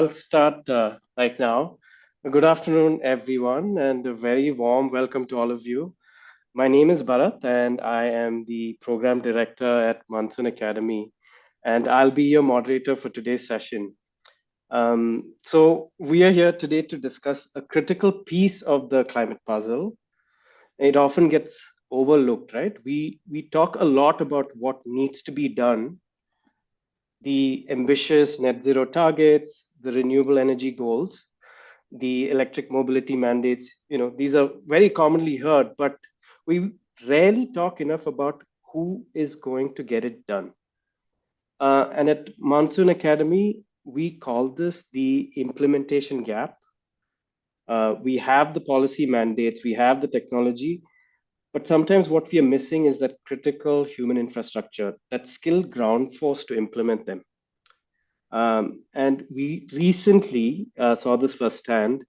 I'll start right now. Good afternoon, everyone, and a very warm welcome to all of you. My name is Bharat, and I am the program director at Monsoon Academy, and I'll be your moderator for today's session. So, we are here today to discuss a critical piece of the climate puzzle. It often gets overlooked, right? We talk a lot about what needs to be done, the ambitious net zero targets, the renewable energy goals, the electric mobility mandates. These are very commonly heard, but we rarely talk enough about who is going to get it done. And at Monsoon Academy, we call this the implementation gap. We have the policy mandates, we have the technology, but sometimes what we are missing is that critical human infrastructure, that skilled ground force to implement them. And we recently saw this firsthand.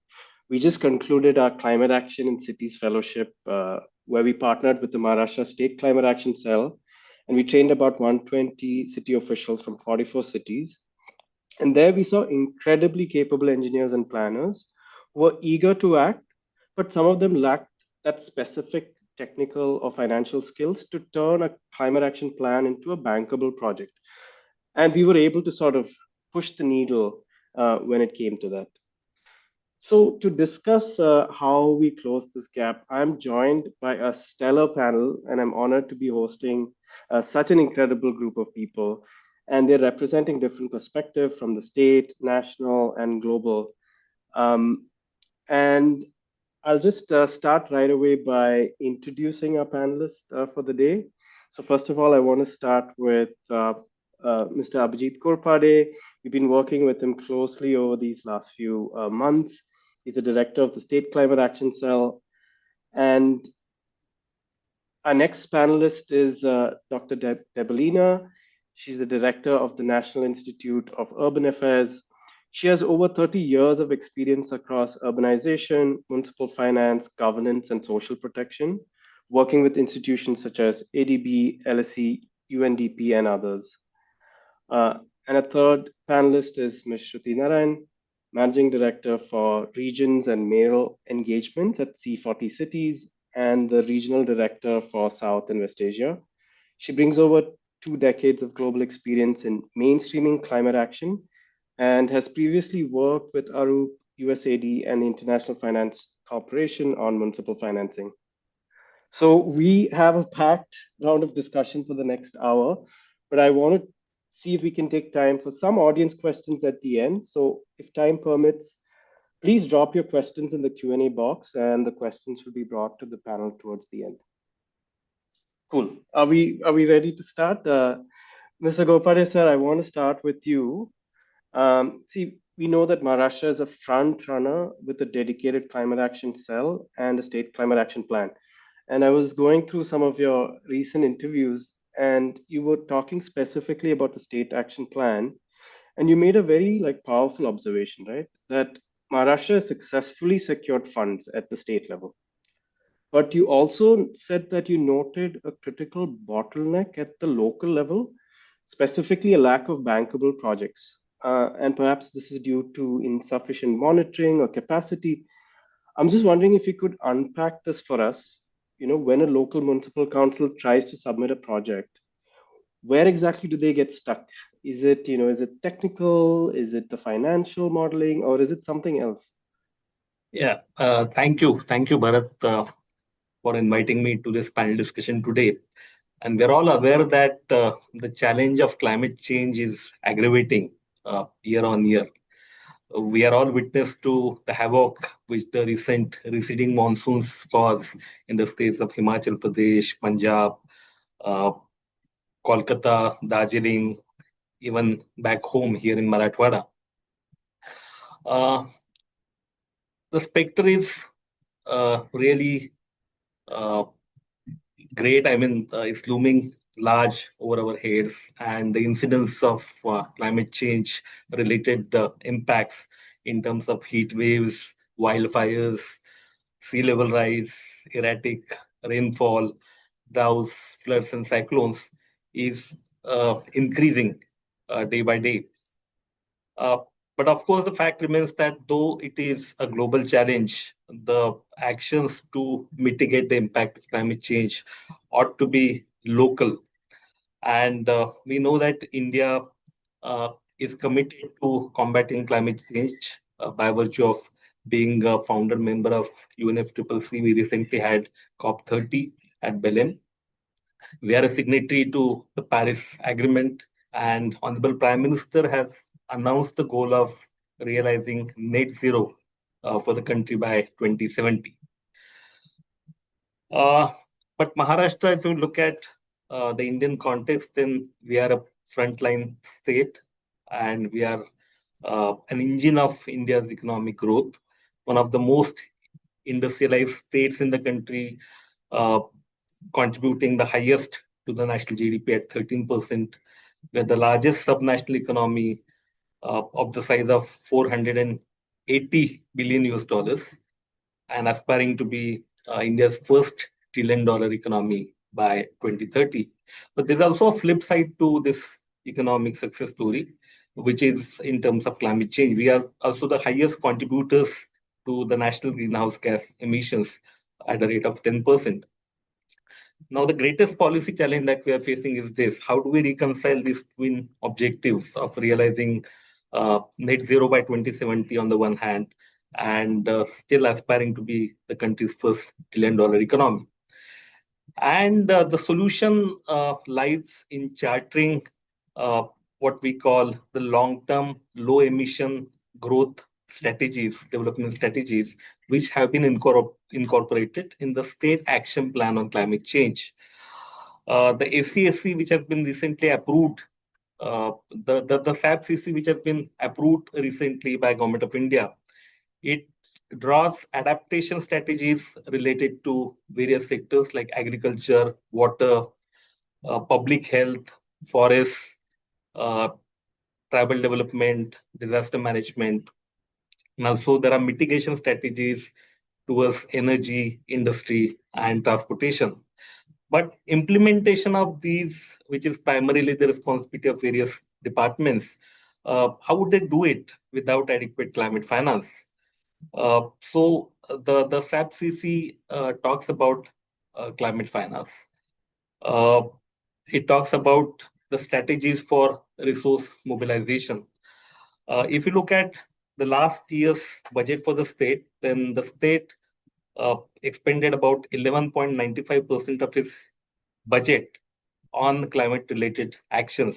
We just concluded our Climate Action in Cities Fellowship, where we partnered with the Maharashtra State Climate Action Cell, and we trained about 120 city officials from 44 cities. And there we saw incredibly capable engineers and planners who were eager to act, but some of them lacked that specific technical or financial skills to turn a climate action plan into a bankable project. And we were able to sort of push the needle when it came to that. So, to discuss how we close this gap, I'm joined by a stellar panel, and I'm honored to be hosting such an incredible group of people. And they're representing different perspectives from the state, national, and global. Um, and I'll just start right away by introducing our panelists for the day. So, first of all, I want to start with Mr. Abhijit Korpade. We've been working with him closely over these last few months. He's the director of the State Climate Action Cell. And our next panelist is Dr. Debelina. She's the director of the National Institute of Urban Affairs. She has over 30 years of experience across urbanization, municipal finance, governance, and social protection, working with institutions such as ADB, LSE, UNDP, and others. And a third panelist is Ms. Shruti Narayan, Managing Director for Regions and Mayoral Engagements at C40 Cities and the Regional Director for South and West Asia. She brings over 2 decades of global experience in mainstreaming climate action and has previously worked with ARUP, USAID, and the International Finance Corporation on municipal financing. So we have a packed round of discussion for the next hour, but I want to see if we can take time for some audience questions at the end. So if time permits, please drop your questions in the Q&A box and the questions will be brought to the panel towards the end. Cool. Are we ready to start? Mr. Gopade, sir, I want to start with you. See, we know that Maharashtra is a front runner with a dedicated climate action cell and a state climate action plan. And I was going through some of your recent interviews, and you were talking specifically about the state action plan, and you made a very powerful observation, right? That Maharashtra has successfully secured funds at the state level. But you also said that you noted a critical bottleneck at the local level, specifically a lack of bankable projects. And perhaps this is due to insufficient monitoring or capacity. I'm just wondering if you could unpack this for us. When a local municipal council tries to submit a project, where exactly do they get stuck? Is it technical? Is it the financial modeling, or is it something else? Yeah, thank you. Thank you, Bharat, for inviting me to this panel discussion today. And we're all aware that the challenge of climate change is aggravating year on year. We are all witness to the havoc which the recent receding monsoons cause in the states of Himachal Pradesh, Punjab, uh, Kolkata, Darjeeling, even back home here in Marathwada. Uh, the specter is really uh, great. I mean, it's looming large over our heads, and the incidence of climate change related impacts in terms of heat waves, wildfires, sea level rise, erratic rainfall, droughts, floods, and cyclones is increasing day by day. Uh, But of course, the fact remains that though it is a global challenge, the actions to mitigate the impact of climate change ought to be local. And we know that India uh, is committed to combating climate change by virtue of being a founder member of UNFCCC. We recently had COP30 at Belém. We are a signatory to the Paris Agreement, and Honorable Prime Minister has announced the goal of realizing net zero for the country by 2070. Uh, but Maharashtra, if you look at the Indian context, then we are a frontline state and we are an engine of India's economic growth, one of the most industrialized states in the country, uh, contributing the highest to the national GDP at 13%. We're the largest subnational economy of the size of 480 billion US dollars and aspiring to be India's first trillion-dollar economy by 2030. But there's also a flip side to this economic success story, which is in terms of climate change. We are also the highest contributors to the national greenhouse gas emissions at a rate of 10%. Now, the greatest policy challenge that we are facing is this: how do we reconcile these twin objectives of realizing net zero by 2070 on the one hand, and still aspiring to be the country's first trillion-dollar economy? And the solution lies in chartering uh, what we call the long term low emission growth strategies, development strategies, which have been incorporated in the state action plan on climate change. The ACSC, which has been recently approved, the SAP-CC, which has been approved recently by Government of India, it draws adaptation strategies related to various sectors like agriculture, water, public health, forests, uh, tribal development, disaster management. And also, there are mitigation strategies towards energy, industry, and transportation. But implementation of these, which is primarily the responsibility of various departments, how would they do it without adequate climate finance? The SAP-CC talks about climate finance. Uh, it talks about the strategies for resource mobilization. If you look at the last year's budget for the state, then the state expended about 11.95% of its budget on climate related actions.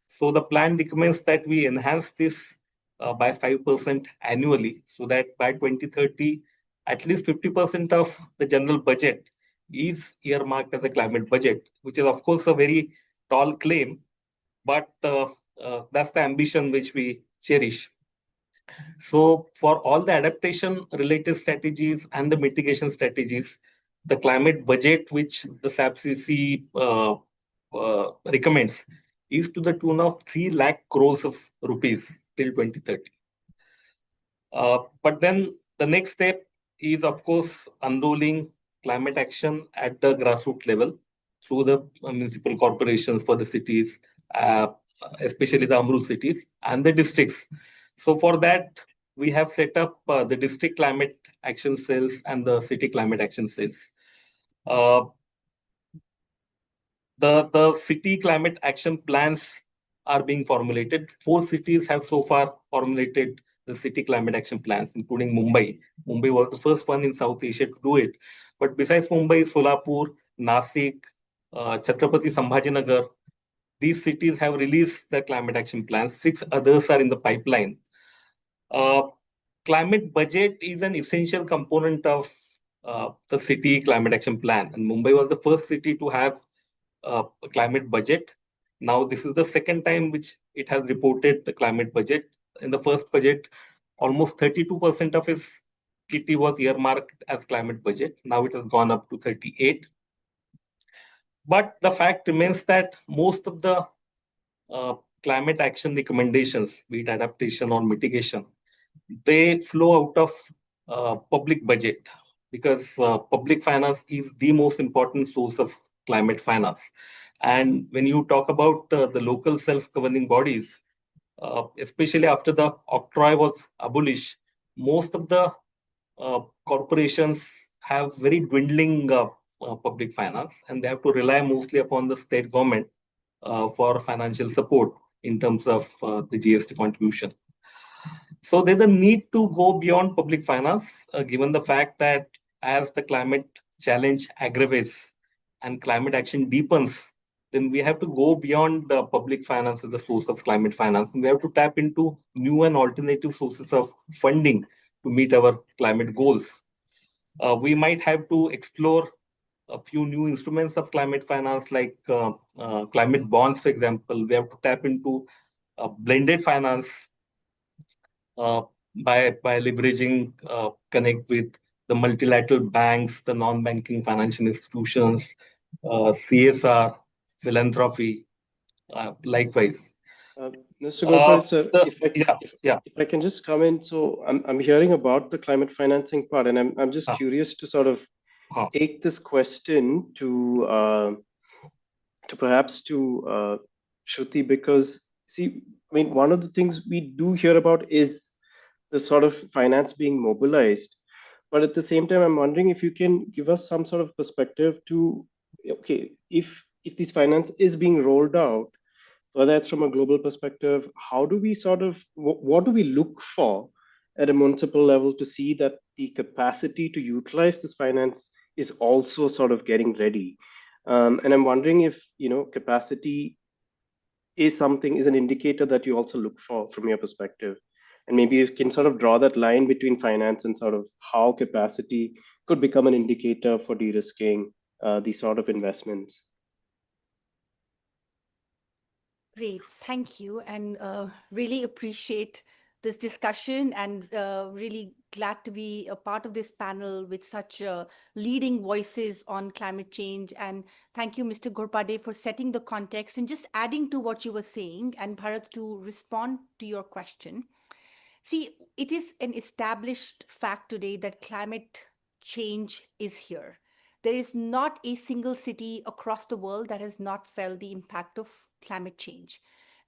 So the plan recommends that we enhance this by 5% annually so that by 2030, at least 50% of the general budget is earmarked as a climate budget, which is, of course, a very tall claim, but that's the ambition which we cherish. So, for all the adaptation related strategies and the mitigation strategies, the climate budget which the SAPCC recommends is to the tune of 3 lakh crores of rupees till 2030. But then the next step is, of course, unrolling climate action at the grassroots level through the municipal corporations for the cities, uh, especially the Amrut cities and the districts. So, for that, we have set up the district climate action cells and the city climate action cells. Uh, the city climate action plans are being formulated. 4 cities have so far formulated the city climate action plans, including Mumbai. Mumbai was the first one in South Asia to do it. But besides Mumbai, Solapur, Nasik, Chhatrapati Sambhajinagar, these cities have released their climate action plans. 6 others are in the pipeline. Uh, Climate budget is an essential component of the city climate action plan. And Mumbai was the first city to have a climate budget. Now, this is the second time which it has reported the climate budget. In the first budget, almost 32% of its kitty was earmarked as climate budget. Now it has gone up to 38. But the fact remains that most of the uh, climate action recommendations, be it adaptation or mitigation, they flow out of public budget because public finance is the most important source of climate finance. And when you talk about the local self-governing bodies, especially after the octroi was abolished, most of the corporations have very dwindling public finance, and they have to rely mostly upon the state government for financial support in terms of the GST contribution. So there's a need to go beyond public finance, given the fact that as the climate challenge aggravates and climate action deepens, then we have to go beyond the public finance as the source of climate finance. We have to tap into new and alternative sources of funding to meet our climate goals. We might have to explore a few new instruments of climate finance, like climate bonds, for example. We have to tap into blended finance uh, by leveraging connect with the multilateral banks, the non-banking financial institutions, CSR, philanthropy, likewise. Mr. Gurpal, sir, The yeah yeah if I can just come in, so I'm hearing about the climate financing part, and I'm just uh, curious to sort of uh, take this question to perhaps to Shruti, because see, I mean, one of the things we do hear about is the sort of finance being mobilized, but at the same time, I'm wondering if you can give us some sort of perspective to, okay, if this finance is being rolled out, whether it's from a global perspective, how do we sort of what do we look for at a municipal level to see that the capacity to utilize this finance is also sort of getting ready? And I'm wondering if capacity is an indicator that you also look for from your perspective, and maybe you can sort of draw that line between finance and sort of how capacity could become an indicator for de-risking these sort of investments. Great, thank you, and really appreciate this discussion, and really glad to be a part of this panel with such leading voices on climate change. And thank you, Mr. Gorpade, for setting the context and just adding to what you were saying, and Bharat, to respond to your question. See, it is an established fact today that climate change is here. There is not a single city across the world that has not felt the impact of climate change.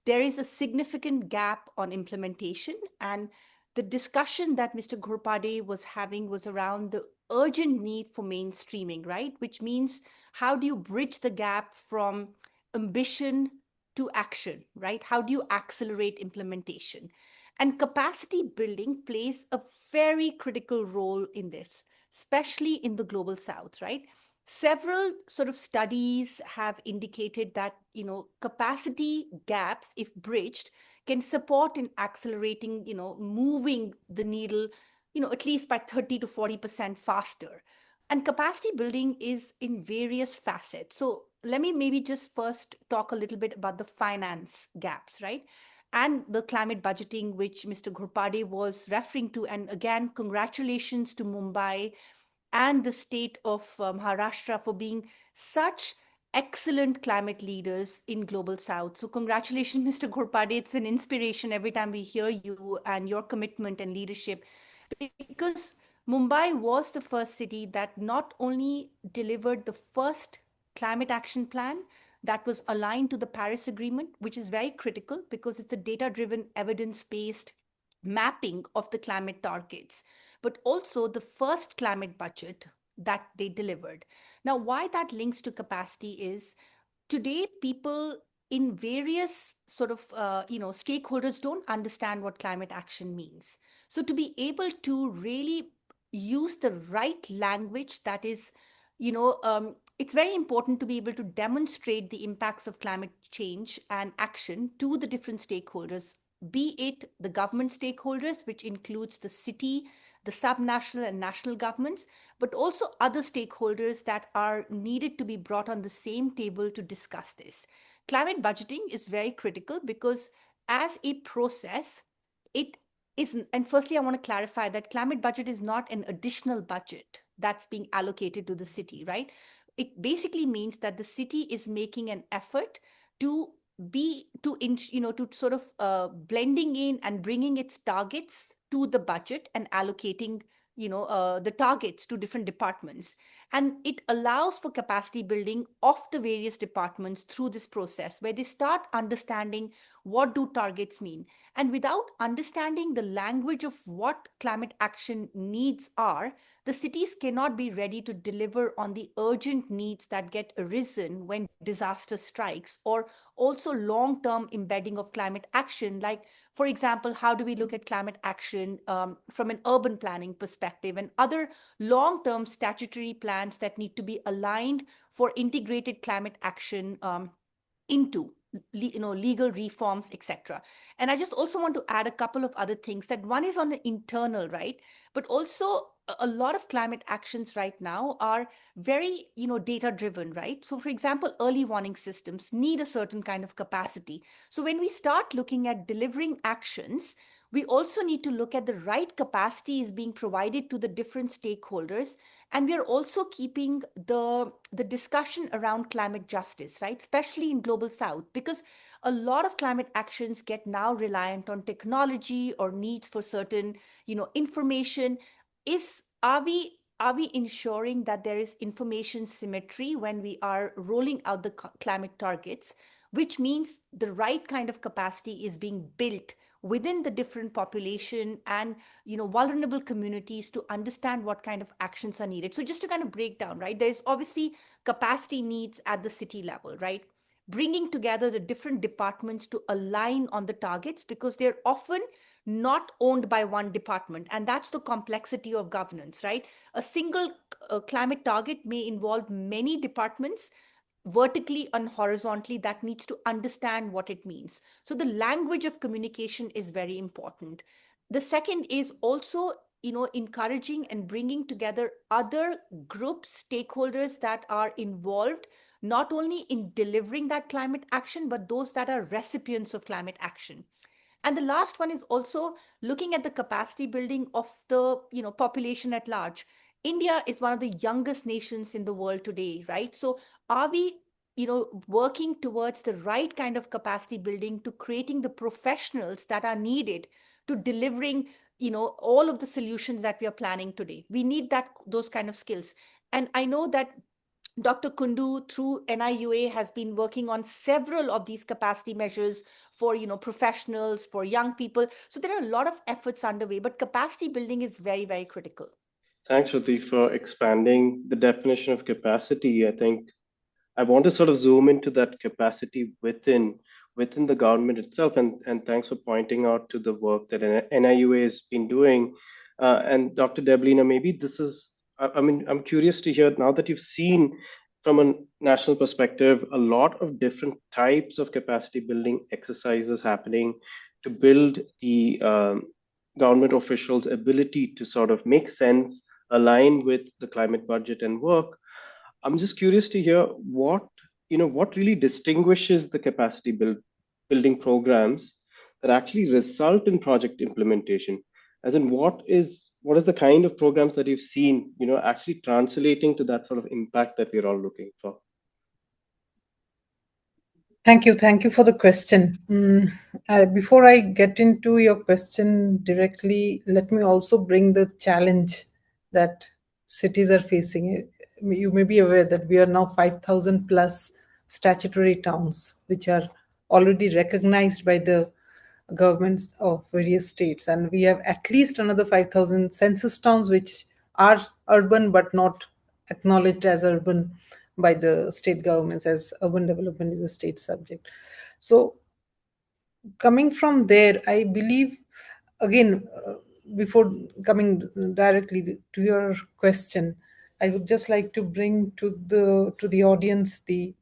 There is a significant gap on implementation, and the discussion that Mr. Ghurpade was having was around the urgent need for mainstreaming, right? Which means, how do you bridge the gap from ambition to action, right? How do you accelerate implementation? And capacity building plays a very critical role in this, especially in the global south, right? Several sort of studies have indicated that, capacity gaps, if bridged, can support in accelerating, moving the needle, at least by 30 to 40% faster. And capacity building is in various facets. So let me maybe just first talk a little bit about the finance gaps, right? And the climate budgeting, which Mr. Ghurpade was referring to. And again, congratulations to Mumbai and the state of Maharashtra for being such excellent climate leaders in global south. So congratulations, Mr. Ghurpade. It's an inspiration every time we hear you and your commitment and leadership, because Mumbai was the first city that not only delivered the first climate action plan that was aligned to the Paris Agreement, which is very critical because it's a data driven, evidence based mapping of the climate targets, but also the first climate budget that they delivered. Now, why that links to capacity is, today people in various sort of stakeholders don't understand what climate action means. So to be able to really use the right language, that is, it's very important to be able to demonstrate the impacts of climate change and action to the different stakeholders, be it the government stakeholders, which includes the city, the subnational and national governments, but also other stakeholders that are needed to be brought on the same table to discuss this. Climate budgeting is very critical because, as a process, it is, and firstly, I want to clarify that climate budget is not an additional budget that's being allocated to the city, right? It basically means that the city is making an effort to to sort of blending in and bringing its targets to the budget and allocating the targets to different departments, and it allows for capacity building of the various departments through this process where they start understanding what do targets mean. And without understanding the language of what climate action needs are, the cities cannot be ready to deliver on the urgent needs that get arisen when disaster strikes, or also long term embedding of climate action. Like, for example, how do we look at climate action from an urban planning perspective, and other long term statutory plans that need to be aligned for integrated climate action into legal reforms, etc. And I just also want to add a couple of other things. That one is on the internal, right? But also a lot of climate actions right now are very data driven, right? So for example, early warning systems need a certain kind of capacity. So when we start looking at delivering actions, we also need to look at the right capacity is being provided to the different stakeholders, and we are also keeping the discussion around climate justice, right, especially in global south, because a lot of climate actions get now reliant on technology or needs for certain information. Is are we ensuring that there is information symmetry when we are rolling out the climate targets, which means the right kind of capacity is being built within the different population and vulnerable communities to understand what kind of actions are needed. So just to kind of break down, right, there's obviously capacity needs at the city level, right, bringing together the different departments to align on the targets, because they're often not owned by one department, and that's the complexity of governance, right? A single climate target may involve many departments vertically and horizontally that needs to understand what it means. So the language of communication is very important. The second is also encouraging and bringing together other groups, stakeholders that are involved not only in delivering that climate action, but those that are recipients of climate action. And the last one is also looking at the capacity building of the population at large. India is one of the youngest nations in the world today, right? So are we working towards the right kind of capacity building to creating the professionals that are needed to delivering all of the solutions that we are planning today? We need those kind of skills. And I know that Dr. Kundu through NIUA has been working on several of these capacity measures for professionals, for young people. So there are a lot of efforts underway, but capacity building is very, very critical. Thanks, Shruti, for expanding the definition of capacity. I think I want to sort of zoom into that capacity within the government itself, and thanks for pointing out to the work that NIUA has been doing. And Dr. Deblina, maybe this is, I mean, I'm curious to hear now that you've seen from a national perspective a lot of different types of capacity building exercises happening to build the government officials' ability to sort of make sense, align with the climate budget and work. I'm just curious to hear what really distinguishes the building programs that actually result in project implementation. As in, what is the kind of programs that you've seen, actually translating to that sort of impact that we're all looking for? Thank you for the question. Before I get into your question directly, let me also bring the challenge that cities are facing. You may be aware that we are now 5,000 plus statutory towns, which are already recognized by the governments of various states, and we have at least another 5,000 census towns which are urban but not acknowledged as urban by the state governments, as urban development is a state subject. So coming from there, I believe, again, before coming directly to your question, I would just like to bring to the audience the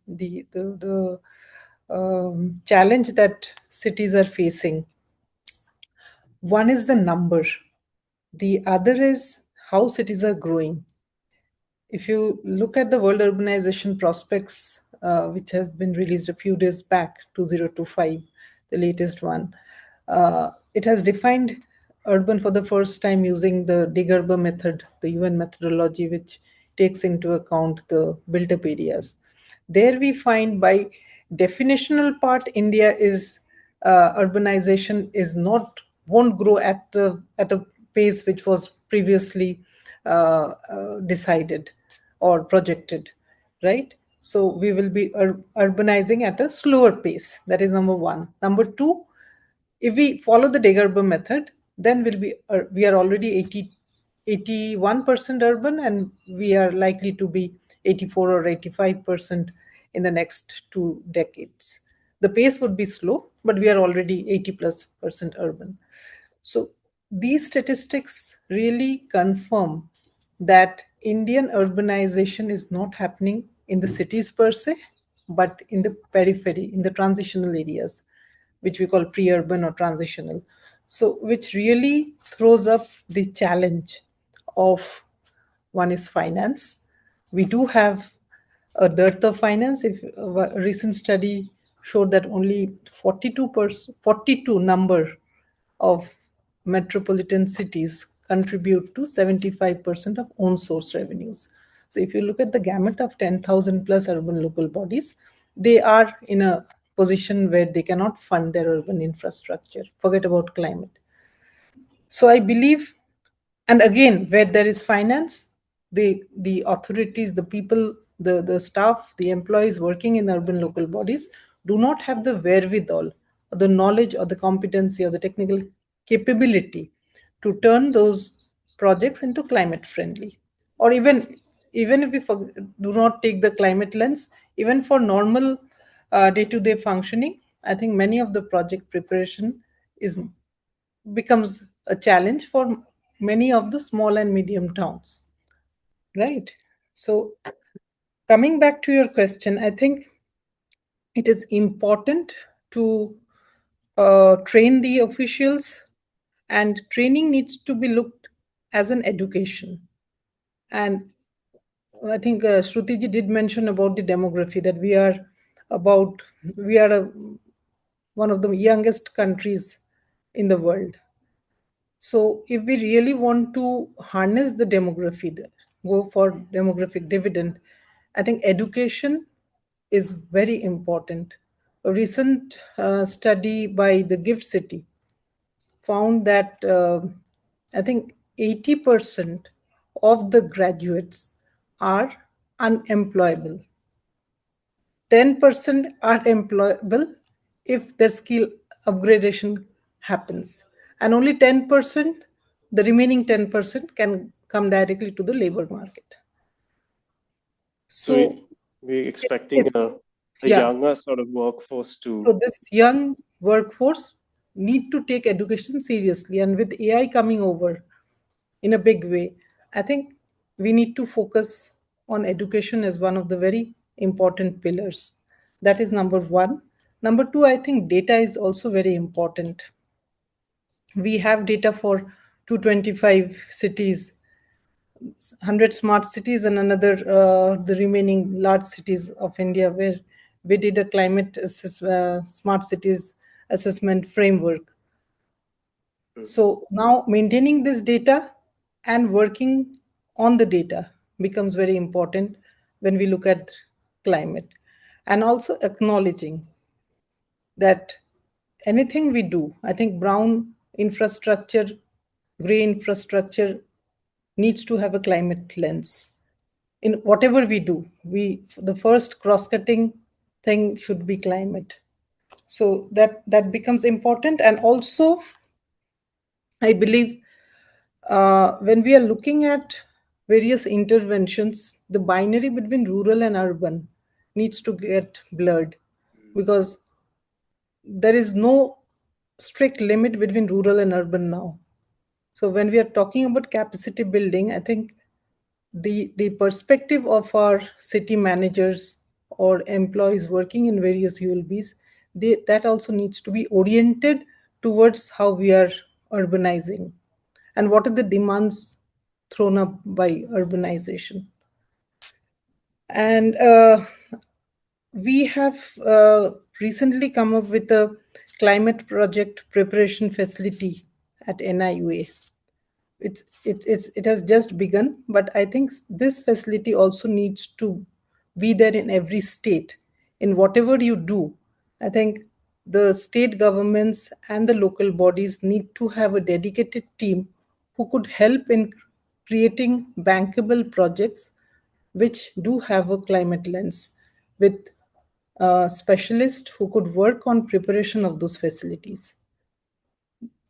challenge that cities are facing. One is the number, the other is how cities are growing. If you look at the World Urbanization Prospects, which have been released a few days back, 2025, the latest one, it has defined urban for the first time using the Digurba method, the UN methodology, which takes into account the built up areas. There we find, by definitional part, India is urbanization is not won't grow at a pace which was previously decided or projected, right? So we will be urbanizing at a slower pace. That is number one. Number two, if we follow the Degerber method, then we are already 81% urban, and we are likely to be 84 or 85% in the next 2 decades. The pace would be slow, but we are already 80+% urban. So these statistics really confirm that Indian urbanization is not happening in the cities per se, but in the periphery, in the transitional areas, which we call pre-urban or transitional. So which really throws up the challenge of, one is finance. We do have a dearth of finance. If a recent study showed that only 42 number of metropolitan cities contribute to 75% of own source revenues. So if you look at the gamut of 10,000 plus urban local bodies, they are in a position where they cannot fund their urban infrastructure. Forget about climate. So I believe, and again, where there is finance, the authorities, the people, the staff, the employees working in urban local bodies do not have the wherewithal, or the knowledge, or the competency, or the technical capability to turn those projects into climate friendly. Or even if we do not take the climate lens, even for normal day-to-day functioning, I think many of the project preparation is becomes a challenge for many of the small and medium towns, right? So coming back to your question, I think it is important to train the officials, and training needs to be looked as an education. And I think Shruti ji did mention about the demography, that about we are one of the youngest countries in the world. So if we really want to harness the demography, go for demographic dividend, I think education is very important. A recent study by the Gift City found that I think 80% of the graduates are unemployable. 10% are employable if their skill upgradation happens, and only 10%, the remaining 10%, can come directly to the labor market. So So we're expecting if, a yeah, younger sort of workforce to. so this young workforce need to take education seriously, and with AI coming over in a big way, I think we need to focus on education as one of the very important pillars. That is number one. Number two, I think data is also very important. We have data for 225 cities, 100 smart cities, and another the remaining large cities of India, where we did a smart cities assessment framework. So now maintaining this data and working on the data becomes very important when we look at climate, and also acknowledging that anything we do, I think brown infrastructure, gray infrastructure needs to have a climate lens. In whatever we do, the first cross-cutting thing should be climate. So that becomes important. And also, I believe when we are looking at various interventions, the binary between rural and urban needs to get blurred, because there is no strict limit between rural and urban now. So when we are talking about capacity building, I think the perspective of our city managers or employees working in various ULBs, that also needs to be oriented towards how we are urbanizing and what are the demands thrown up by urbanization. And we have recently come up with a climate project preparation facility at NIUA. It has just begun, but I think this facility also needs to be there in every state. In whatever you do, I think the state governments and the local bodies need to have a dedicated team who could help in creating bankable projects which do have a climate lens with specialists who could work on preparation of those facilities.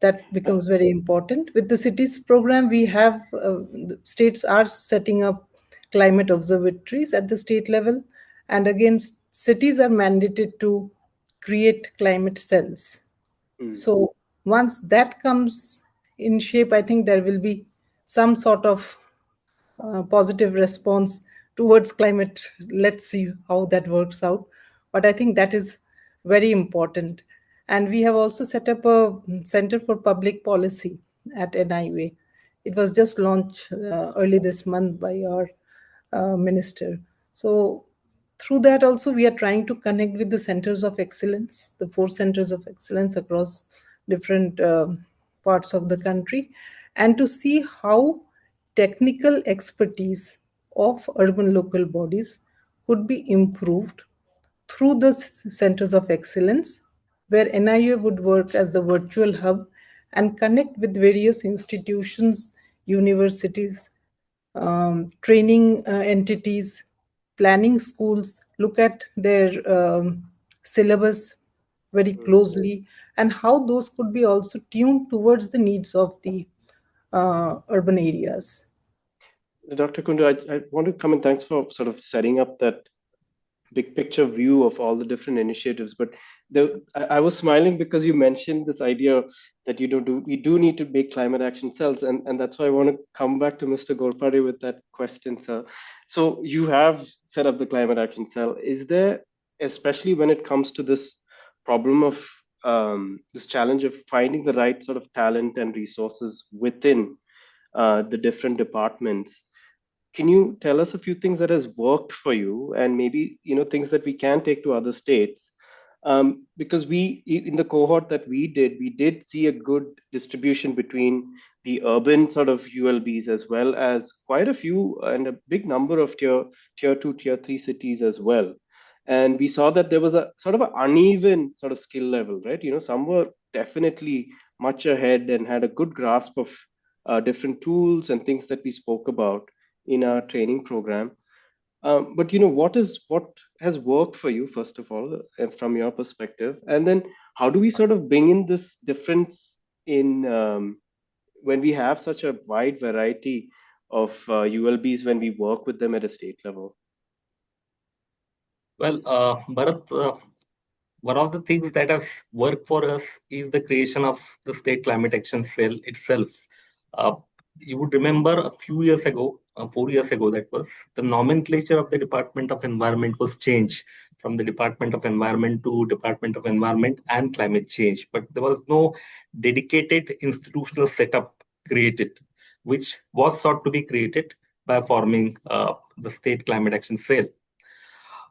That becomes very important. With the cities program, we have the states are setting up climate observatories at the state level, and again, cities are mandated to create climate cells. Mm. So once that comes in shape, I think there will be some sort of positive response towards climate. Let's see how that works out. But I think that is very important. And we have also set up a Center for Public Policy at NIUA. It was just launched early this month by our minister. So through that also we are trying to connect with the centers of excellence, the 4 centers of excellence across different parts of the country, and to see how technical expertise of urban local bodies could be improved through the centers of excellence, where NIA would work as the virtual hub and connect with various institutions, universities, training entities, planning schools, look at their syllabus very Mm. closely, and how those could be also tuned towards the needs of the urban areas. Dr. Kundu, I want to come and thanks for sort of setting up that big picture view of all the different initiatives. But I was smiling because you mentioned this idea that we do need to make climate action cells, and that's why I want to come back to Mr. Golpade with that question, sir. So you have set up the climate action cell. Is there, especially when it comes to this problem of this challenge of finding the right sort of talent and resources within the different departments, can you tell us a few things that has worked for you and maybe things that we can take to other states? Because in the cohort that we did see a good distribution between the urban sort of ULBs as well as quite a few and a big number of tier 2 tier 3 cities as well. And we saw that there was a sort of an uneven sort of skill level, right? Some were definitely much ahead and had a good grasp of different tools and things that we spoke about in our training program. But what has worked for you, first of all, from your perspective, and then how do we sort of bring in this difference in when we have such a wide variety of ULBs when we work with them at a state level? Well, Bharat, one of the things that has worked for us is the creation of the State Climate Action Cell itself. Uh, you would remember a few years ago, 4 years ago, that was the nomenclature of the Department of Environment was changed from the Department of Environment to Department of Environment and Climate Change. But there was no dedicated institutional setup created, which was sought to be created by forming the State Climate Action Cell.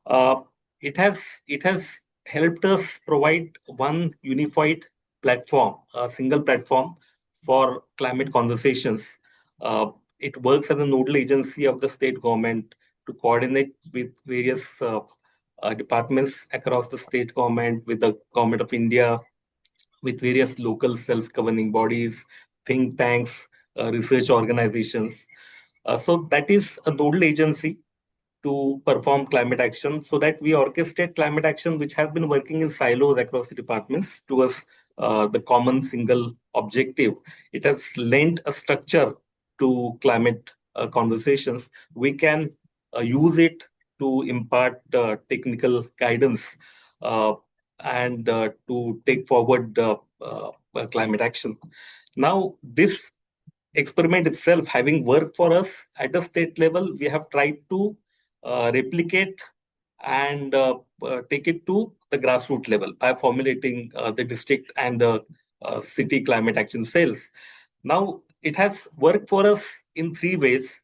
Uh, it has helped us provide one unified platform, a single platform for climate conversations. Uh, it works as a nodal agency of the state government to coordinate with various departments across the state government, with the government of India, with various local self-governing bodies, think tanks, research organizations. So that is a nodal agency to perform climate action, so that we orchestrate climate action which have been working in silos across the departments towards the common single objective. It has lent a structure to climate conversations. We can use it to impart technical guidance uh, and to take forward climate action. Now, this experiment itself having worked for us at the state level, we have tried to replicate and take it to the grassroots level by formulating the district and the city climate action cells. Now, it has worked for us in 3 ways.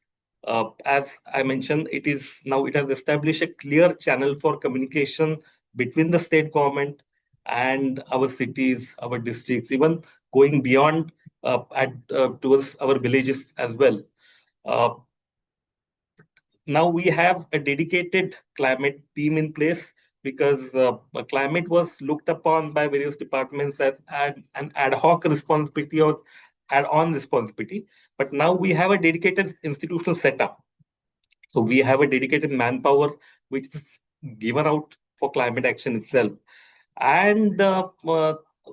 As I mentioned, it has established a clear channel for communication between the state government and our cities, our districts, even going beyond towards our villages as well. Uh, Now we have a dedicated climate team in place, because climate was looked upon by various departments as an ad hoc responsibility or add-on responsibility. But now we have a dedicated institutional setup. So we have a dedicated manpower which is given out for climate action itself. And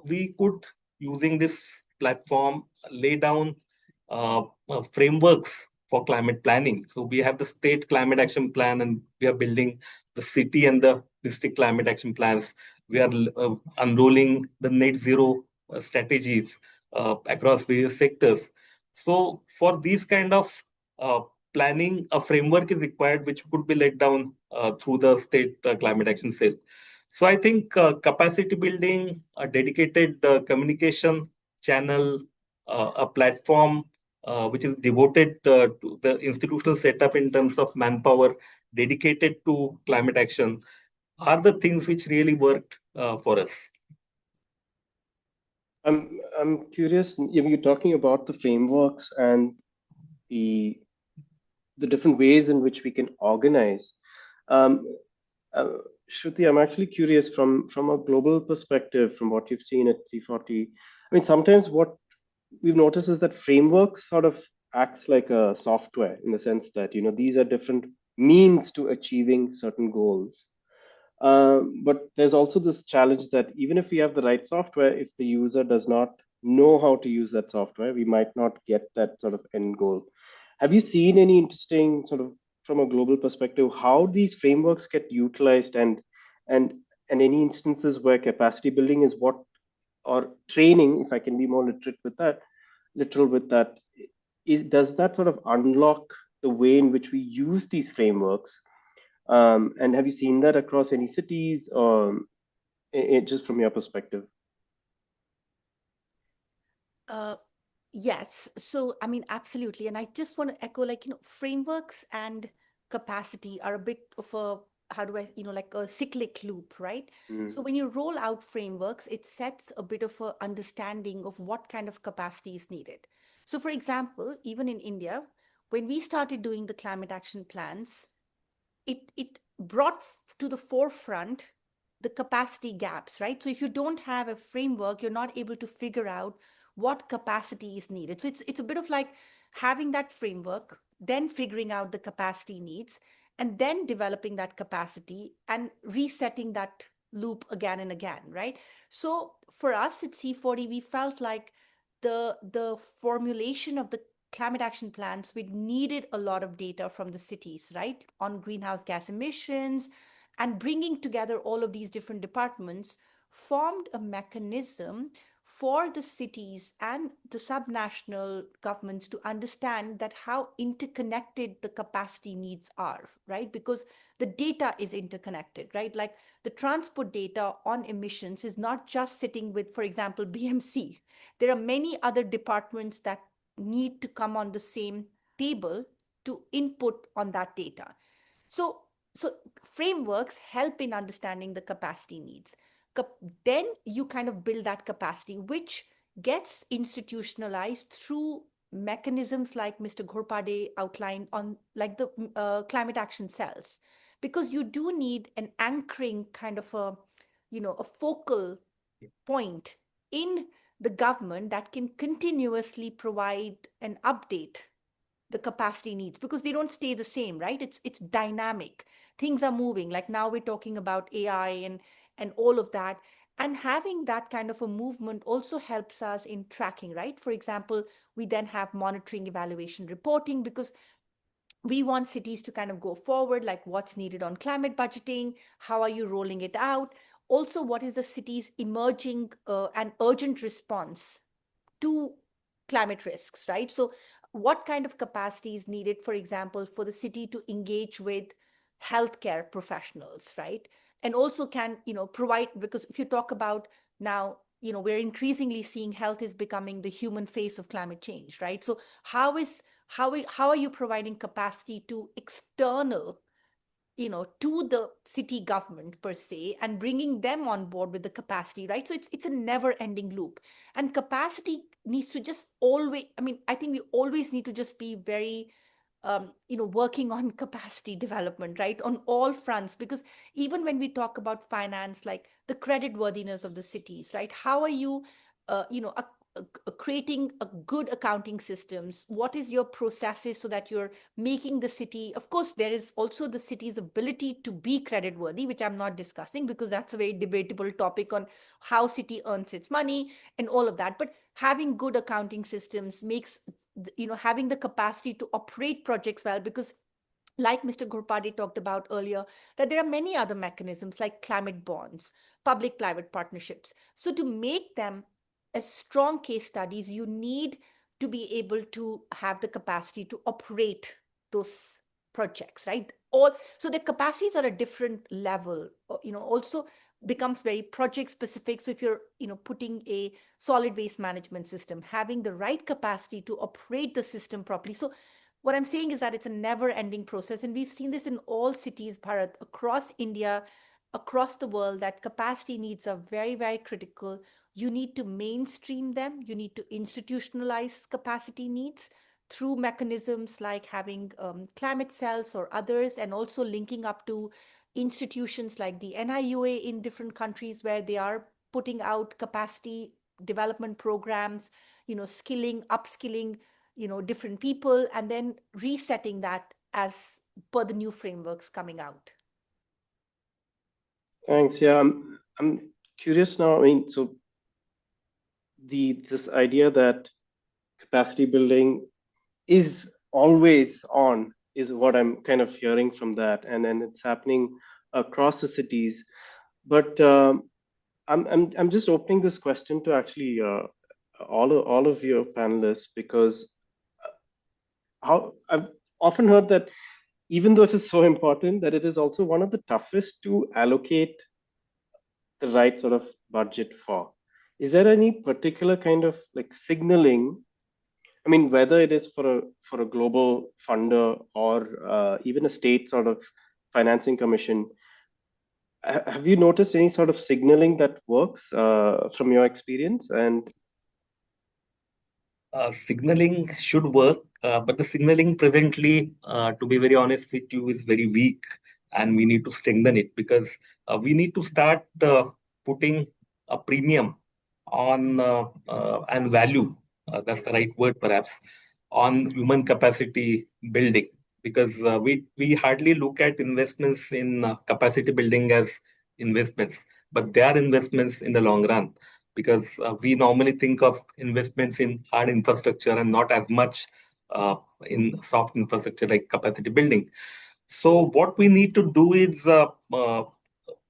we could, using this platform, lay down frameworks for climate planning. So we have the state climate action plan, and we are building the city and the district climate action plans. We are unrolling the net zero strategies across various sectors. So for these kind of uh, planning, a framework is required, which could be laid down through the state climate action cell. So I think capacity building, a dedicated communication channel, a platform which is devoted to the institutional setup in terms of manpower dedicated to climate action are the things which really worked for us. I'm curious. You're talking about the frameworks and the the different ways in which we can organize. Um, uh, Shruti, I'm actually curious from a global perspective, from what you've seen at C40. I mean, sometimes what we've noticed is that frameworks sort of acts like a software in the sense that these are different means to achieving certain goals. But there's also this challenge that even if we have the right software, if the user does not know how to use that software, we might not get that sort of end goal. Have you seen any interesting sort of from a global perspective how these frameworks get utilized and and any instances where capacity building is what or training, if I can be more literal with that, is does that sort of unlock the way in which we use these frameworks? And have you seen that across any cities, just from your perspective? Uh, yes. So, I mean, absolutely. And I just want to echo, like, frameworks and capacity are a bit of a, how do I, like a cyclic loop, right? So Mm. when you roll out frameworks, it sets a bit of a understanding of what kind of capacity is needed. So, for example, even in India, when we started doing the climate action plans, it brought to the forefront the capacity gaps, right? So if you don't have a framework, you're not able to figure out what capacity is needed. So it's a bit of like having that framework, then figuring out the capacity needs, and then developing that capacity and resetting that loop again and again, right? So for us at C40, we felt like the formulation of the climate action plans, we needed a lot of data from the cities, right, on greenhouse gas emissions, and bringing together all of these different departments formed a mechanism for the cities and the subnational governments to understand that how interconnected the capacity needs are, right? Because the data is interconnected, right? Like the transport data on emissions is not just sitting with, for example, BMC. There are many other departments that need to come on the same table to input on that data. So, so frameworks help in understanding the capacity needs. Then you kind of build that capacity, which gets institutionalized through mechanisms like Mr. Ghorpade outlined on like the climate action cells, because you do need an anchoring kind of a, a focal point in the government that can continuously provide and update the capacity needs, because they don't stay the same, right? It's dynamic. Things are moving. Like now we're talking about AI and all of that. And having that kind of a movement also helps us in tracking, right? For example, we then have monitoring, evaluation, reporting, because we want cities to kind of go forward, like what's needed on climate budgeting, how are you rolling it out, also what is the city's emerging and urgent response to climate risks, right? So what kind of capacity is needed, for example, for the city to engage with healthcare professionals, right? And also can, provide, because if you talk about now, we're increasingly seeing health is becoming the human face of climate change, right? So how are you providing capacity to external, to the city government per se, and bringing them on board with the capacity, right? So it's a never ending loop, and capacity needs to just always, I mean, I think we always need to just be very working on capacity development, right, on all fronts, because even when we talk about finance, like the credit worthiness of the cities, right, how are you creating a good accounting systems? What is your processes so that you're making the city? Of course, there is also the city's ability to be credit worthy, which I'm not discussing because that's a very debatable topic on how city earns its money and all of that. But having good accounting systems makes, having the capacity to operate projects well, because like Mr. Gurpade talked about earlier, that there are many other mechanisms like climate bonds, public-private partnerships. So to make them as strong case studies, you need to be able to have the capacity to operate those projects, right? All so the capacities are a different level. Also becomes very project specific. So if you're, putting a solid waste management system, having the right capacity to operate the system properly. So what I'm saying is that it's a never ending process. And we've seen this in all cities, Bharat, across India, across the world, that capacity needs are very, very critical. You need to mainstream them, you need to institutionalize capacity needs through mechanisms like having climate cells or others, and also linking up to institutions like the NIUA in different countries where they are putting out capacity development programs, skilling, upskilling, different people, and then resetting that as per the new frameworks coming out. Thanks. Yeah, I'm curious now. I mean, so this idea that capacity building is always on is what I'm kind of hearing from that, and it's happening across the cities. But I'm just opening this question to actually all of your panelists, because how I've often heard that even though it is so important, that it is also one of the toughest to allocate the right sort of budget for. Is there any particular kind of like signaling? I mean, whether it is for a global funder or even a state sort of financing commission, have you noticed any sort of signaling that works from your experience? And Signaling should work, but the signaling presently, to be very honest with you, is very weak, and we need to strengthen it because we need to start putting a premium on and value. That's the right word, perhaps, on human capacity building, because we hardly look at investments in capacity building as investments, but they are investments in the long run, because we normally think of investments in hard infrastructure and not as much in soft infrastructure like capacity building. So what we need to do is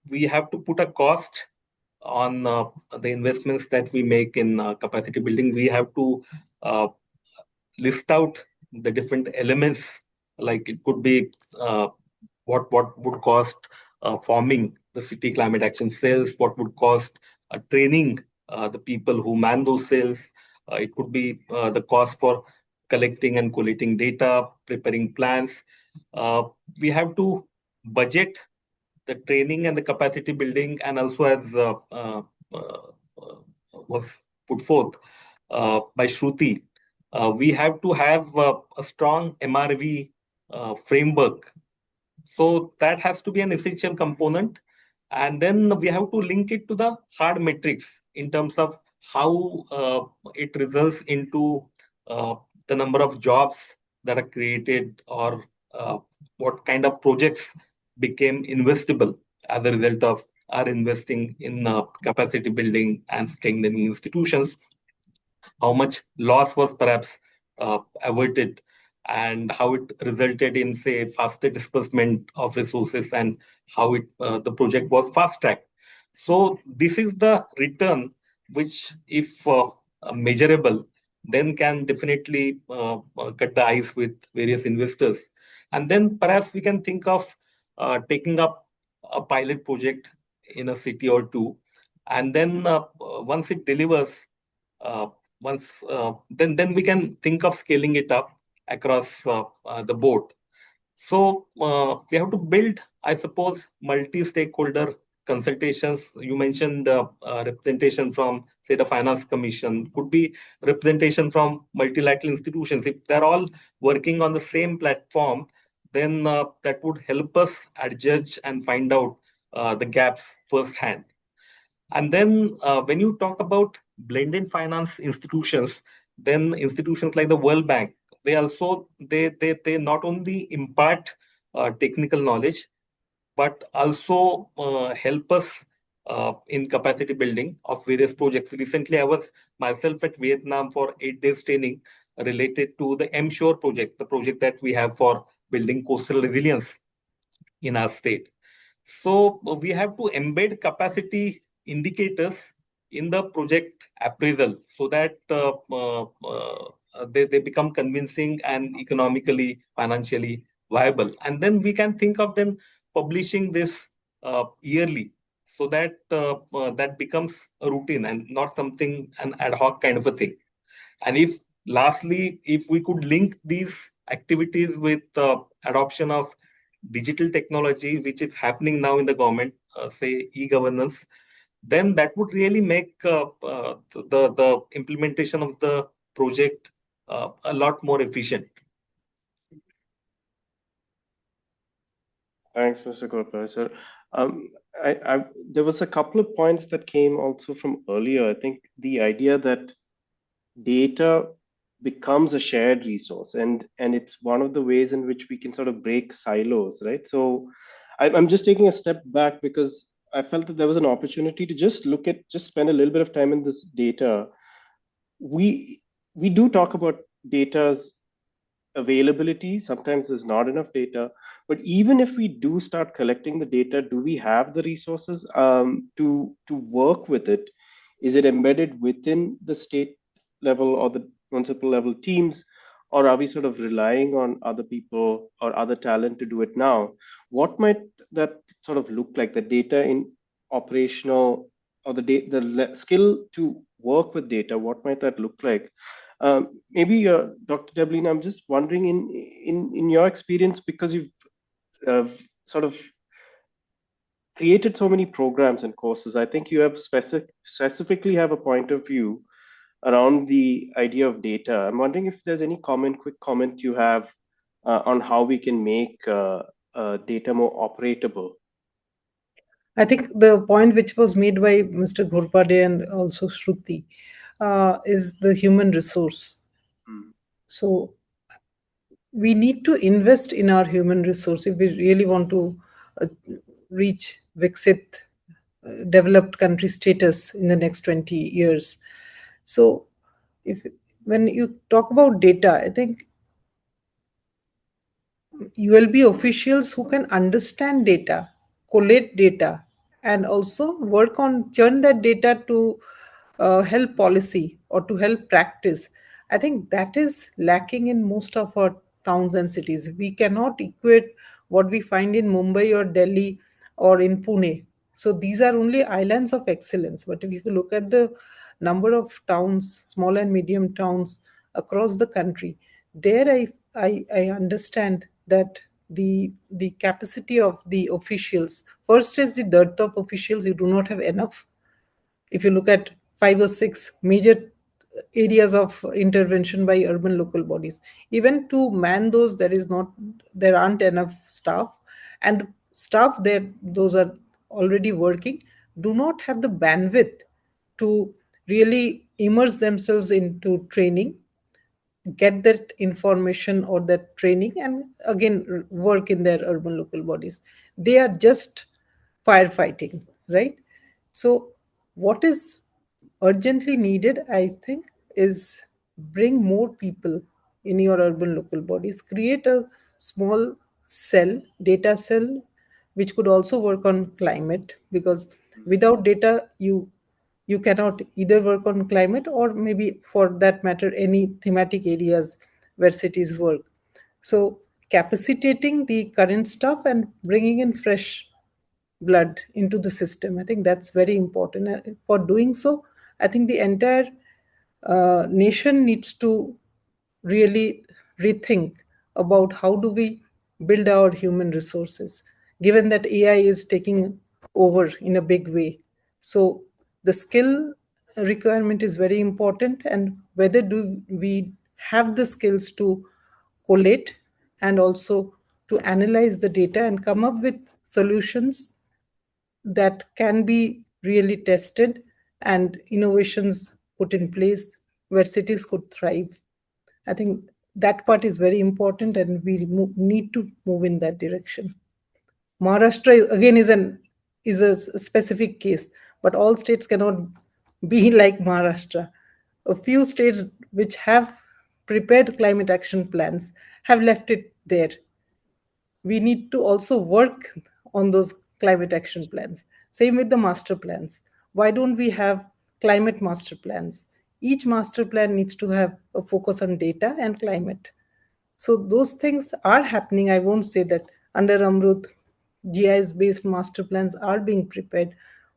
we have to put a cost on the investments that we make in capacity building. We have to uh, list out the different elements, like it could be what would cost forming the city climate action cells, what would cost training the people who man those cells. It could be the cost for collecting and collating data, preparing plans. Uh, we have to budget the training and the capacity building, and also as was put forth by Shruti, we have to have a strong MRV framework. So that has to be an essential component. And then we have to link it to the hard metrics in terms of how it results into uh, the number of jobs that are created, or what kind of projects became investable as a result of our investing in capacity building and strengthening institutions, how much loss was perhaps averted, and how it resulted in, say, faster disbursement of resources, and how the project was fast tracked. So this is the return which, if measurable, then can definitely cut the ice with various investors. And then perhaps we can think of taking up a pilot project in a city or two, and then once it delivers, uh, then we can think of scaling it up across the board. So we have to build, I suppose, multi-stakeholder consultations. You mentioned representation from, say, the Finance Commission, could be representation from multilateral institutions. If they're all working on the same platform, then that would help us adjudge and find out the gaps firsthand. And then when you talk about blended finance institutions, then institutions like the World Bank, they also they not only impart technical knowledge, but also help us in capacity building of various projects. Recently, I was myself at Vietnam for 8 days training related to the M-Shore project, the project that we have for building coastal resilience in our state. So we have to embed capacity indicators in the project appraisal so that they become convincing and economically, financially viable. And then we can think of them publishing this yearly so that that becomes a routine and not something, an ad hoc kind of a thing. And if lastly, if we could link these activities with adoption of digital technology, which is happening now in the government, say e-governance, then that would really make the implementation of the project a lot more efficient. Thanks, Mr. Gopal. So, there was a couple of points that came also from earlier. I think the idea that data becomes a shared resource, and it's one of the ways in which we can sort of break silos, right? So, I'm just taking a step back because I felt that there was an opportunity to just spend a little bit of time in this data. We do talk about data's availability. Sometimes there's not enough data, but even if we do start collecting the data, do we have the resources to work with it? Is it embedded within the state level or the municipal level teams, or are we sort of relying on other people or other talent to do it now? What might that sort of look like, the data in operational, or skill to work with data? What might that look like? Maybe Dr. Deblin, I'm just wondering, in your experience, because you've uh, sort of created so many programs and courses, I think you have specifically have a point of view around the idea of data. I'm wondering if there's any quick comment you have on how we can make data more operatable. I think the point which was made by Mr. Ghurpade and also Shruti is the human resource. Mm. So we need to invest in our human resource if we really want to uh, reach Viksit, developed country status in the next 20 years. So if when you talk about data, I think ULB officials who can understand data, collate data, and also work on churn that data to help policy or to help practice. I think that is lacking in most of our towns and cities. We cannot equate what we find in Mumbai or Delhi or in Pune. So these are only islands of excellence. But if you look at the number of towns, small and medium towns across the country, there I understand that the capacity of the officials, first is the dearth of officials. You do not have enough. If you look at 5 or 6 major areas of intervention by urban local bodies, even to man those, there aren't enough staff, and the staff there, those are already working, do not have the bandwidth to really immerse themselves into training, get that information or that training, and again work in their urban local bodies. They are just firefighting, right? So what is urgently needed, I think, is bring more people in your urban local bodies, create a small data cell, which could also work on climate, because without data you cannot either work on climate or maybe for that matter any thematic areas where cities work. So capacitating the current stuff and bringing in fresh blood into the system, I think that's very important. And for doing so, I think the entire nation needs to really rethink about how do we build our human resources, given that AI is taking over in a big way. So the skill requirement is very important, and whether do we have the skills to collate and also to analyze the data and come up with solutions that can be really tested and innovations put in place where cities could thrive. I think that part is very important, and we need to move in that direction. Maharashtra again is a specific case, but all states cannot be like Maharashtra. A few states which have prepared climate action plans have left it there. We need to also work on those climate action plans. Same with the master plans. Why don't we have climate master plans? Each master plan needs to have a focus on data and climate. So those things are happening. I won't say that under Amrut, GIS based master plans are being prepared,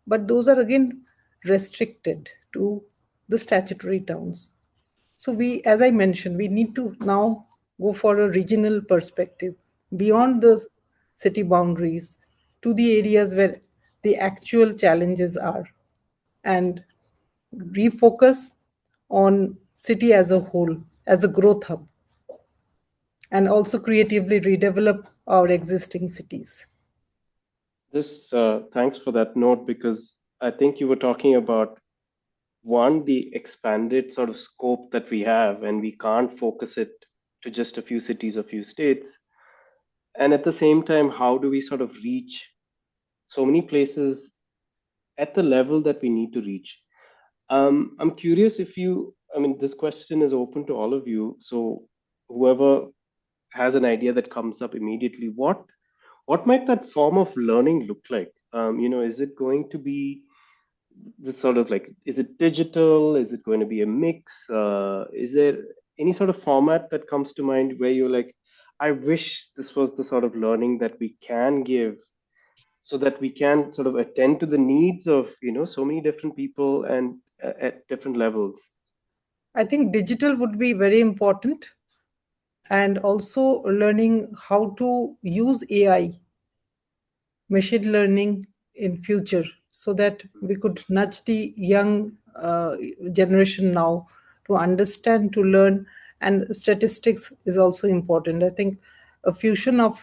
but those are again restricted to the statutory towns. So we, as I mentioned, we need to now go for a regional perspective beyond the city boundaries to the areas where the actual challenges are, and refocus on city as a whole, as a growth hub, and also creatively redevelop our existing cities. This thanks for that note, because I think you were talking about one, the expanded sort of scope that we have, and we can't focus it to just a few cities, a few states. And at the same time, how do we sort of reach so many places at the level that we need to reach? I'm curious if you, I mean, this question is open to all of you. So whoever has an idea that comes up immediately, what might that form of learning look like? Is it going to be this sort of like, is it digital? Is it going to be a mix? Is there any sort of format that comes to mind where you're like, I wish this was the sort of learning that we can give so that we can sort of attend to the needs of, so many different people and at different levels. I think digital would be very important, and also learning how to use AI, machine learning in future, so that we could nudge the young generation now to understand, to learn. And statistics is also important. I think a fusion of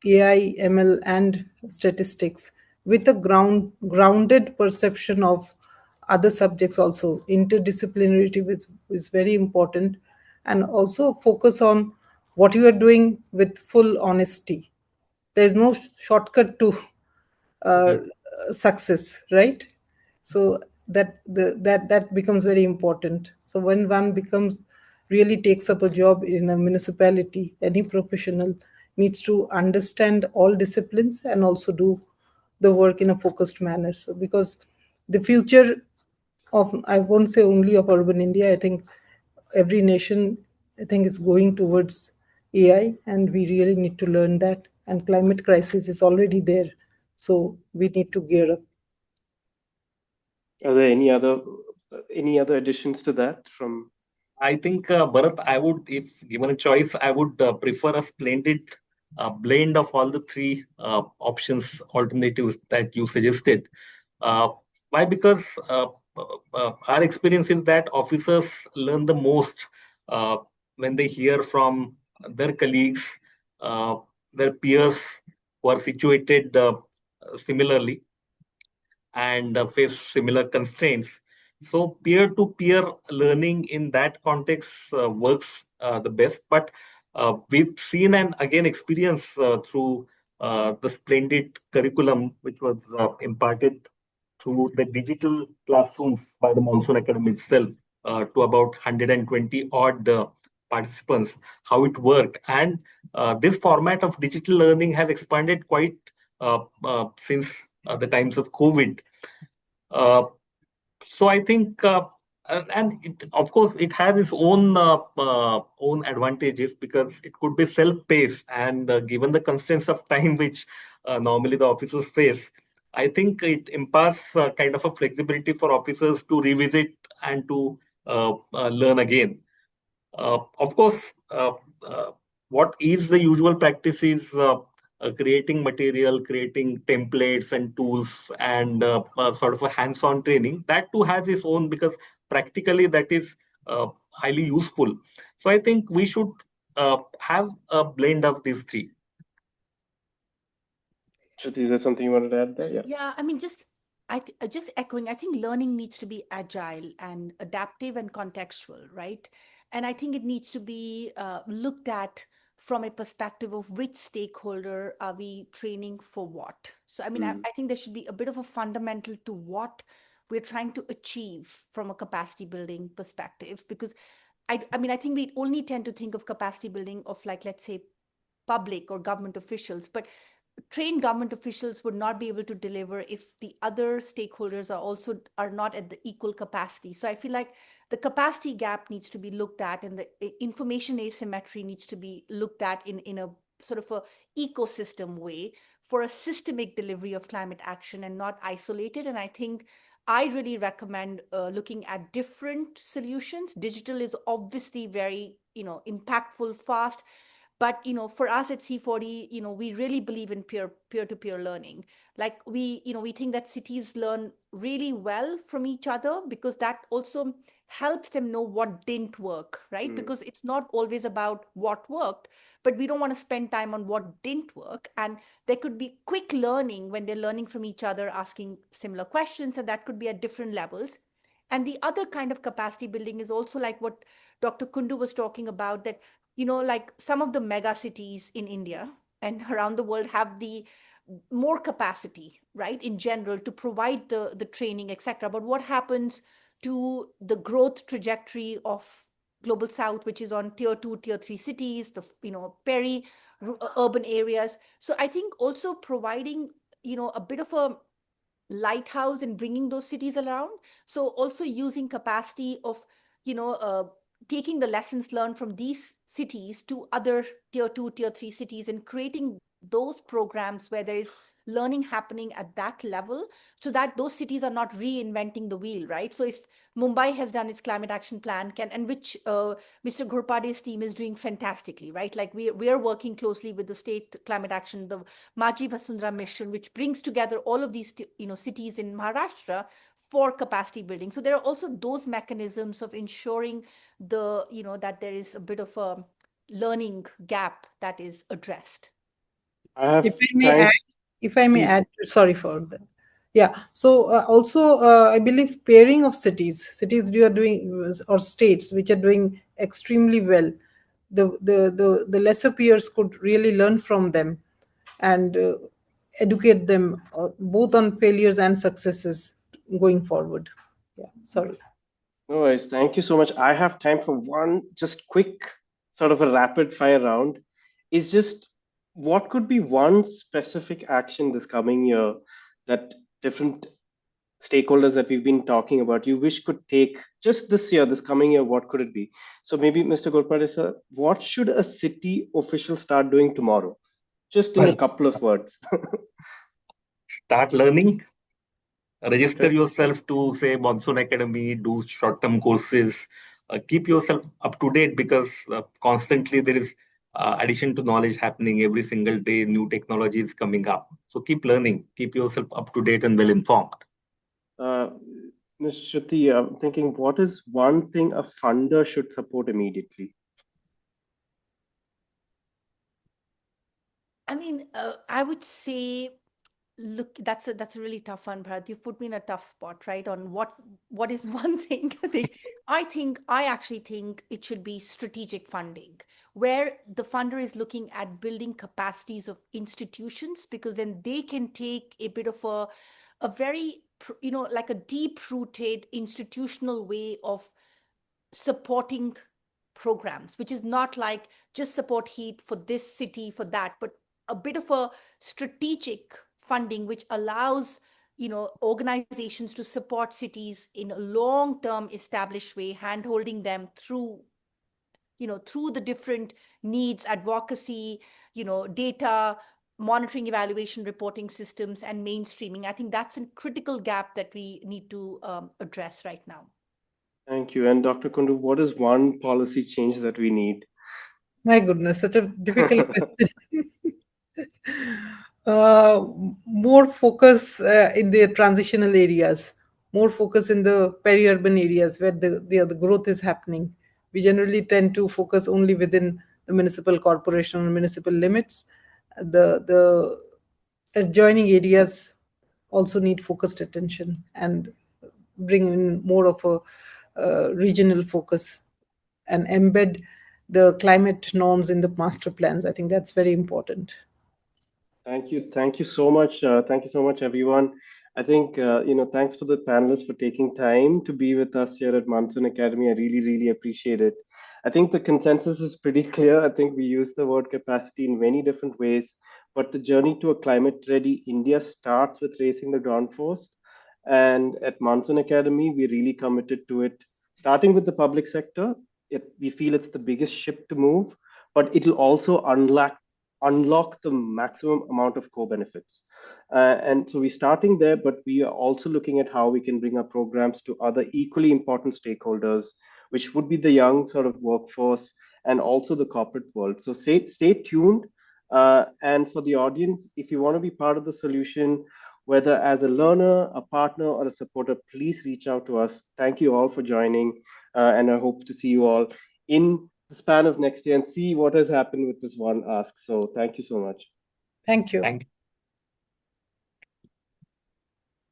AI, ML, and statistics with a grounded perception of other subjects, also interdisciplinarity is very important, and also focus on what you are doing with full honesty. There's no shortcut to uh, Mhm. success, right? So that becomes very important. So when one becomes really takes up a job in a municipality, any professional needs to understand all disciplines and also do the work in a focused manner. So because the future of, I won't say only of urban India, I think every nation, I think, is going towards AI, and we really need to learn that. And climate crisis is already there, so we need to gear up. Are there any other additions to that from? I think, Bharat, I would, if given a choice, I would prefer a splendid blend of all the three options, alternatives that you suggested. Uh, why? Because our experience is that officers learn the most uh, when they hear from their colleagues, uh, their peers who are situated similarly and face similar constraints. So peer-to-peer learning in that context works the best. But we've seen and again experienced through the splendid curriculum which was imparted through the digital classrooms by the Monsoon Academy itself to about 120 odd participants, how it worked. And this format of digital learning has expanded quite since the times of COVID. Uh, so I think, and of course, it has its own advantages because it could be self-paced, and given the constraints of time which normally the officers face, I think it imparts kind of a flexibility for officers to revisit and to learn again. Of course, what is the usual practice is creating material, creating templates and tools, and sort of a hands-on training. That too has its own because practically that is highly useful. So I think we should have a blend of these three. Shruti, is there something you wanted to add there? Yeah. Yeah, I mean, just Just echoing, I think learning needs to be agile and adaptive and contextual, right? And I think it needs to be looked at from a perspective of which stakeholder are we training for what. So, I mean, Mm, I think there should be a bit of a fundamental to what we're trying to achieve from a capacity building perspective, because I mean, I think we only tend to think of capacity building of, like, let's say, public or government officials, but trained government officials would not be able to deliver if the other stakeholders are not at the equal capacity. So I feel like the capacity gap needs to be looked at, and the information asymmetry needs to be looked at in a sort of a ecosystem way for a systemic delivery of climate action and not isolated. And I think I really recommend looking at different solutions. Digital is obviously very, impactful, fast, but for us at C40, we really believe in peer to peer learning. Like, we think that cities learn really well from each other, because that also helps them know what didn't work, right? mm. Because it's not always about what worked, but we don't want to spend time on what didn't work. And there could be quick learning when they're learning from each other, asking similar questions, and that could be at different levels. And the other kind of capacity building is also like what Dr. Kundu was talking about, that like some of the mega cities in India and around the world have the more capacity, right, in general, to provide the training, etc. But what happens to the growth trajectory of global south, which is on tier 2, tier 3 cities, the peri urban areas? So I think also providing a bit of a lighthouse and bringing those cities around. So also using capacity of, you know, uh, taking the lessons learned from these cities to other tier 2, tier 3 cities, and creating those programs where there is learning happening at that level, so that those cities are not reinventing the wheel, right? So if Mumbai has done its climate action plan, and which Mr. Ghurpade's team is doing fantastically, right? Like, we are working closely with the state climate action, the Maji Vasundhara mission, which brings together all of these cities in Maharashtra for capacity building. So there are also those mechanisms of ensuring that there is a bit of a learning gap that is addressed. I If have I may time, add, if I may please. add, sorry for that. Yeah. So also, I believe pairing of cities you are doing, or states which are doing extremely well, the lesser peers could really learn from them, and educate them both on failures and successes going forward. Yeah. Sorry. No worries. Thank you so much. I have time for one just quick sort of a rapid fire round. Is just what could be one specific action this coming year that different stakeholders that we've been talking about you wish could take just this year, this coming year? What could it be? So maybe Mr. Gurpade sir, what should a city official start doing tomorrow? Just in a Well, couple of words. start learning, register Okay. yourself to, say, Monsoon Academy, do short-term courses, keep yourself up to date, because constantly there is addition to knowledge happening every single day, new technology is coming up. So keep learning, keep yourself up to date and well informed. Uh, Ms. Shruti, I'm thinking, what is one thing a funder should support immediately? I mean, I would say, look, that's a really tough one, Bharat. You've put me in a tough spot, right? On what is one thing. I actually think it should be strategic funding, where the funder is looking at building capacities of institutions, because then they can take a bit of a very, like a deep rooted institutional way of supporting programs, which is not like just support heat for this city, for that, but a bit of a strategic funding which allows organizations to support cities in a long term established way, hand holding them through the different needs, advocacy, data monitoring, evaluation, reporting systems, and mainstreaming. I think that's a critical gap that we need to address right now. Thank you. And Dr. Kundu, what is one policy change that we need? My goodness, such a difficult question. uh, More focus in the transitional areas, more focus in the peri-urban areas where the growth is happening. We generally tend to focus only within the municipal corporation or municipal limits. The adjoining areas also need focused attention and bring in more of a regional focus and embed the climate norms in the master plans. I think that's very important. Thank you so much. Thank you so much, everyone. I think thanks for the panelists for taking time to be with us here at Monsoon Academy. I really, really appreciate it. I think the consensus is pretty clear. I think we use the word capacity in many different ways, but the journey to a climate-ready India starts with raising the ground force. And at Monsoon Academy, we're really committed to it. Starting with the public sector, we feel it's the biggest ship to move, but it'll also unlock the maximum amount of co-benefits. And so we're starting there, but we are also looking at how we can bring our programs to other equally important stakeholders, which would be the young sort of workforce and also the corporate world. So stay tuned. And for the audience, if you want to be part of the solution, whether as a learner, a partner, or a supporter, please reach out to us. Thank you all for joining, and I hope to see you all in the span of next year and see what has happened with this one ask. So thank you so much. Thank you.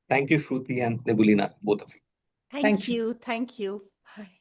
Thank you, Shruti and Nebulina, both of you. Thank you. Thank you. Bye.